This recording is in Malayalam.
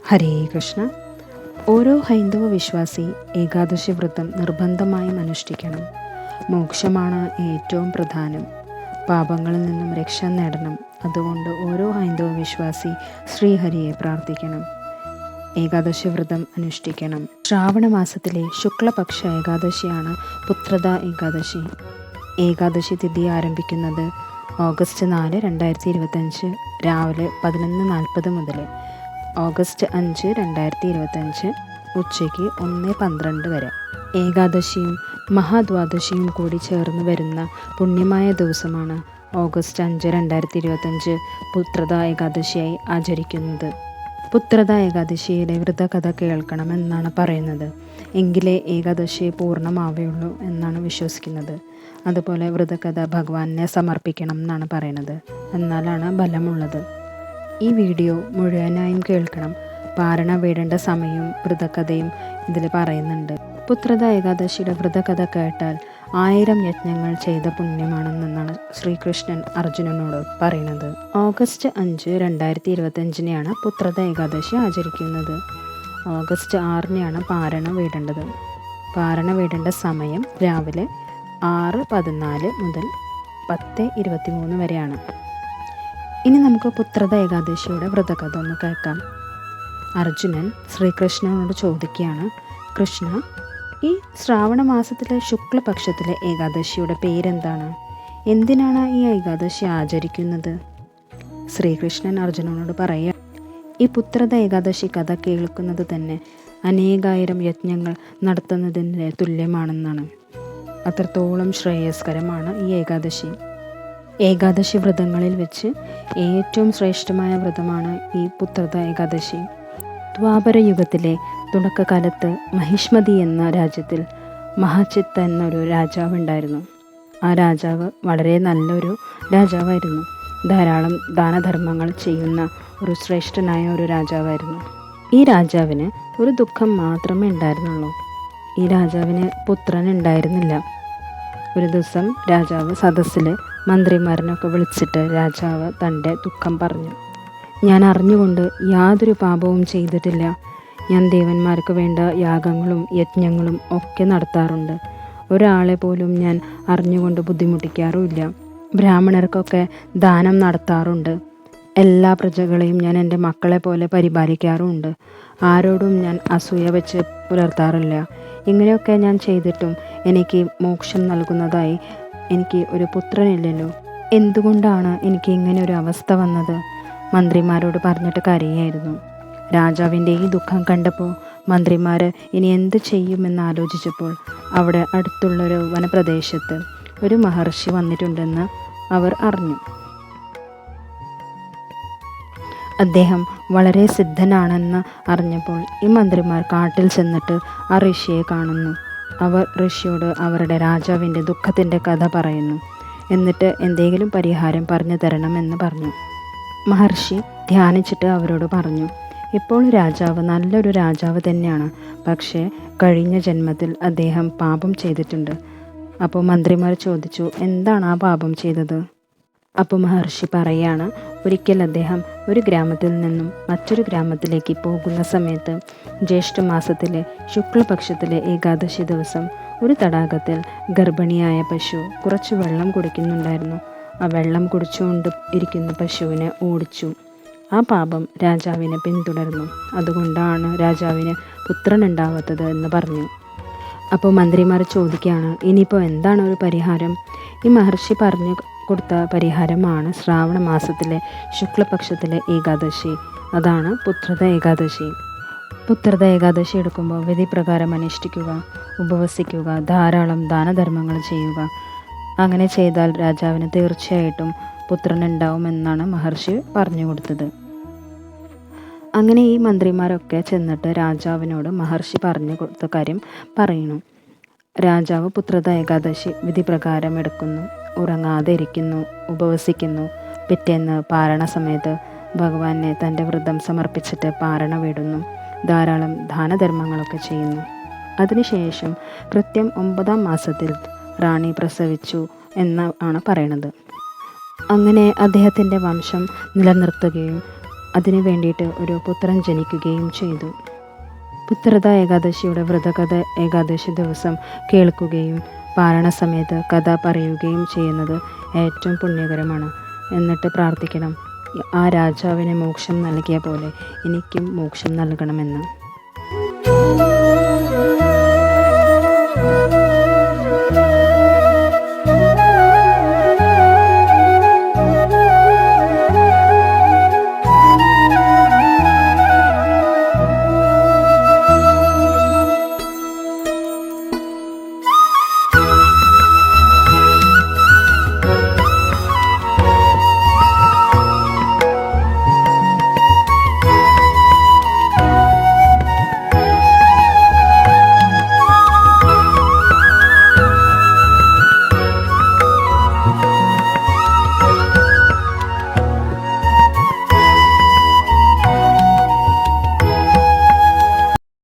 ഹരേ കൃഷ്ണ. ഓരോ ഹൈന്ദവ വിശ്വാസി ഏകാദശി വ്രതം നിർബന്ധമായും അനുഷ്ഠിക്കണം. മോക്ഷമാണ് ഏറ്റവും പ്രധാനം. പാപങ്ങളിൽ നിന്നും രക്ഷ നേടണം. അതുകൊണ്ട് ഓരോ ഹൈന്ദവ വിശ്വാസി ശ്രീഹരിയെ പ്രാർത്ഥിക്കണം. ഏകാദശി വ്രതം അനുഷ്ഠിക്കണം. ശ്രാവണ മാസത്തിലെ ശുക്ലപക്ഷ ഏകാദശിയാണ് പുത്രദ ഏകാദശി. ഏകാദശി തിഥി ആരംഭിക്കുന്നത് ഓഗസ്റ്റ് 4, 2025 രാവിലെ 11:40 മുതൽ ഓഗസ്റ്റ് 5, 2025 ഉച്ചയ്ക്ക് 1:12 വരെ. ഏകാദശിയും മഹാദ്വാദശിയും കൂടി ചേർന്ന് വരുന്ന പുണ്യമായ ദിവസമാണ് ഓഗസ്റ്റ് 5, 2025 പുത്രദ ഏകാദശിയായി ആചരിക്കുന്നത്. പുത്രദ ഏകാദശിയുടെ വ്രതകഥ കേൾക്കണമെന്നാണ് പറയുന്നത്. എങ്കിലേ ഏകാദശി പൂർണ്ണമാവുകയുള്ളൂ എന്നാണ് വിശ്വസിക്കുന്നത്. അതുപോലെ വ്രതകഥ ഭഗവാനെ സമർപ്പിക്കണം എന്നാണ് പറയുന്നത്. എന്നാലാണ് ബലമുള്ളത്. ഈ വീഡിയോ മുഴുവനായും കേൾക്കണം. പാരണ വീടേണ്ട സമയവും വ്രതകഥയും ഇതിൽ പറയുന്നുണ്ട്. പുത്രദ ഏകാദശിയുടെ വ്രതകഥ കേട്ടാൽ 1000 യജ്ഞങ്ങൾ ചെയ്ത പുണ്യമാണെന്നാണ് ശ്രീകൃഷ്ണൻ അർജുനനോട് പറയുന്നത്. ഓഗസ്റ്റ് 5, 2025 പുത്രദ ഏകാദശി ആചരിക്കുന്നത്. ഓഗസ്റ്റ് 6 പാരണ വീടേണ്ടത്. പാരണ വീടേണ്ട സമയം രാവിലെ 6:14 മുതൽ 10:23 വരെയാണ്. ഇനി നമുക്ക് പുത്രദ ഏകാദശിയുടെ വ്രതകഥ ഒന്ന് കേൾക്കാം. അർജുനൻ ശ്രീകൃഷ്ണനോട് ചോദിക്കുകയാണ്, കൃഷ്ണ, ഈ ശ്രാവണ മാസത്തിലെ ശുക്ലപക്ഷത്തിലെ ഏകാദശിയുടെ പേരെന്താണ്? എന്തിനാണ് ഈ ഏകാദശി ആചരിക്കുന്നത്? ശ്രീകൃഷ്ണൻ അർജുനനോട് പറയുക, ഈ പുത്രദ ഏകാദശി കഥ കേൾക്കുന്നത് തന്നെ അനേകായിരം യജ്ഞങ്ങൾ നടത്തുന്നതിന് തുല്യമാണെന്നാണ്. അത്രത്തോളം ശ്രേയസ്കരമാണ് ഈ ഏകാദശി. ഏകാദശി വ്രതങ്ങളിൽ വെച്ച് ഏറ്റവും ശ്രേഷ്ഠമായ വ്രതമാണ് ഈ പുത്രദ ഏകാദശി. ദ്വാപര യുഗത്തിലെ തുടക്കകാലത്ത് മഹിഷ്മതി എന്ന രാജ്യത്തിൽ മഹാചിത്ത എന്നൊരു രാജാവ് ഉണ്ടായിരുന്നു. ആ രാജാവ് വളരെ നല്ലൊരു രാജാവായിരുന്നു. ധാരാളം ദാനധർമ്മങ്ങൾ ചെയ്യുന്ന ഒരു ശ്രേഷ്ഠനായ ഒരു രാജാവായിരുന്നു. ഈ രാജാവിന് ഒരു ദുഃഖം മാത്രമേ ഉണ്ടായിരുന്നുള്ളൂ. ഈ രാജാവിന് പുത്രൻ ഉണ്ടായിരുന്നില്ല. ഒരു ദിവസം രാജാവ് സദസ്സിൽ മന്ത്രിമാരനൊക്കെ വിളിച്ചിട്ട് രാജാവ് തൻ്റെ ദുഃഖം പറഞ്ഞു. ഞാൻ അറിഞ്ഞുകൊണ്ട് യാതൊരു പാപവും ചെയ്തിട്ടില്ല. ഞാൻ ദേവന്മാർക്ക് വേണ്ട യാഗങ്ങളും യജ്ഞങ്ങളും ഒക്കെ നടത്താറുണ്ട്. ഒരാളെ പോലും ഞാൻ അറിഞ്ഞുകൊണ്ട് ബുദ്ധിമുട്ടിക്കാറുമില്ല. ബ്രാഹ്മണർക്കൊക്കെ ദാനം നടത്താറുണ്ട്. എല്ലാ പ്രജകളെയും ഞാൻ എൻ്റെ മക്കളെ പോലെ പരിപാലിക്കാറുമുണ്ട്. ആരോടും ഞാൻ അസൂയ വെച്ച് പുലർത്താറില്ല. ഇങ്ങനെയൊക്കെ ഞാൻ ചെയ്തിട്ടും എനിക്ക് മോക്ഷം നൽകുന്നതായി എനിക്ക് ഒരു പുത്രനില്ലല്ലോ. എന്തുകൊണ്ടാണ് എനിക്ക് ഇങ്ങനെ ഒരു അവസ്ഥ വന്നത്? മന്ത്രിമാരോട് പറഞ്ഞിട്ട് കരയായിരുന്നു. രാജാവിൻ്റെ ഈ ദുഃഖം കണ്ടപ്പോൾ മന്ത്രിമാർ ഇനി എന്ത് ചെയ്യുമെന്ന് ആലോചിച്ചപ്പോൾ അവിടെ അടുത്തുള്ളൊരു വനപ്രദേശത്ത് ഒരു മഹർഷി വന്നിട്ടുണ്ടെന്ന് അവർ അറിഞ്ഞു. അദ്ദേഹം വളരെ സിദ്ധനാണെന്ന് അറിഞ്ഞപ്പോൾ ഈ മന്ത്രിമാർ കാട്ടിൽ ചെന്നിട്ട് ആ ഋഷിയെ കാണുന്നു. അവർ ഋഷിയോട് അവരുടെ രാജാവിൻ്റെ ദുഃഖത്തിൻ്റെ കഥ പറയുന്നു. എന്നിട്ട് എന്തെങ്കിലും പരിഹാരം പറഞ്ഞു തരണമെന്ന് പറഞ്ഞു. മഹർഷി ധ്യാനിച്ചിട്ട് അവരോട് പറഞ്ഞു, ഇപ്പോൾ രാജാവ് നല്ലൊരു രാജാവ് തന്നെയാണ്. പക്ഷേ കഴിഞ്ഞ ജന്മത്തിൽ അദ്ദേഹം പാപം ചെയ്തിട്ടുണ്ട്. അപ്പോൾ മന്ത്രിമാർ ചോദിച്ചു, എന്താണ് ആ പാപം ചെയ്തത്? അപ്പോൾ മഹർഷി പറയാണ്, ഒരിക്കൽ അദ്ദേഹം ഒരു ഗ്രാമത്തിൽ നിന്നും മറ്റൊരു ഗ്രാമത്തിലേക്ക് പോകുന്ന സമയത്ത് ജ്യേഷ്ഠമാസത്തിലെ ശുക്ലപക്ഷത്തിലെ ഏകാദശി ദിവസം ഒരു തടാകത്തിൽ ഗർഭിണിയായ പശു കുറച്ച് വെള്ളം കുടിക്കുന്നുണ്ടായിരുന്നു. ആ വെള്ളം കുടിച്ചുകൊണ്ട് ഇരിക്കുന്ന പശുവിനെ ഓടിച്ചു. ആ പാപം രാജാവിനെ പിന്തുടർന്നു. അതുകൊണ്ടാണ് രാജാവിന് പുത്രനുണ്ടാവാത്തത് എന്ന് പറഞ്ഞു. അപ്പോൾ മന്ത്രിമാർ ചോദിക്കുകയാണ്, ഇനിയിപ്പോൾ എന്താണ് ഒരു പരിഹാരം? ഈ മഹർഷി പറഞ്ഞു കൊടുത്ത പരിഹാരമാണ് ശ്രാവണ മാസത്തിലെ ശുക്ലപക്ഷത്തിലെ ഏകാദശി. അതാണ് പുത്രദ ഏകാദശി. പുത്രദ ഏകാദശി എടുക്കുമ്പോൾ വിധിപ്രകാരം അനുഷ്ഠിക്കുക, ഉപവസിക്കുക, ധാരാളം ദാനധർമ്മങ്ങൾ ചെയ്യുക. അങ്ങനെ ചെയ്താൽ രാജാവിന് തീർച്ചയായിട്ടും പുത്രനുണ്ടാവുമെന്നാണ് മഹർഷി പറഞ്ഞു കൊടുത്തത്. അങ്ങനെ ഈ മന്ത്രിമാരൊക്കെ ചെന്നിട്ട് രാജാവിനോട് മഹർഷി പറഞ്ഞു കൊടുത്ത കാര്യം പറയുന്നു. രാജാവ് പുത്രദ ഏകാദശി വിധിപ്രകാരം എടുക്കുന്നു, ഉറങ്ങാതെ ഇരിക്കുന്നു, ഉപവസിക്കുന്നു. പിറ്റേന്ന് പാരണ സമയത്ത് ഭഗവാനെ തൻ്റെ വ്രതം സമർപ്പിച്ചിട്ട് പാരണ വീടുന്നു. ധാരാളം ദാനധർമ്മങ്ങളൊക്കെ ചെയ്യുന്നു. അതിനുശേഷം കൃത്യം 9-ാം മാസത്തിൽ റാണി പ്രസവിച്ചു എന്നാണ് പറയണത്. അങ്ങനെ അദ്ദേഹത്തിൻ്റെ വംശം നിലനിർത്തുകയും അതിനു വേണ്ടിയിട്ട് ഒരു പുത്രൻ ജനിക്കുകയും ചെയ്തു. പുത്രത ഏകാദശിയുടെ വ്രതകഥ ഏകാദശി ദിവസം കേൾക്കുകയും പാരണ സമയത്ത് കഥ പറയുകയും ചെയ്യുന്നത് ഏറ്റവും പുണ്യകരമാണ്. എന്നിട്ട് പ്രാർത്ഥിക്കണം, ആ രാജാവിന് മോക്ഷം നൽകിയ പോലെ എനിക്കും മോക്ഷം നൽകണമെന്ന്.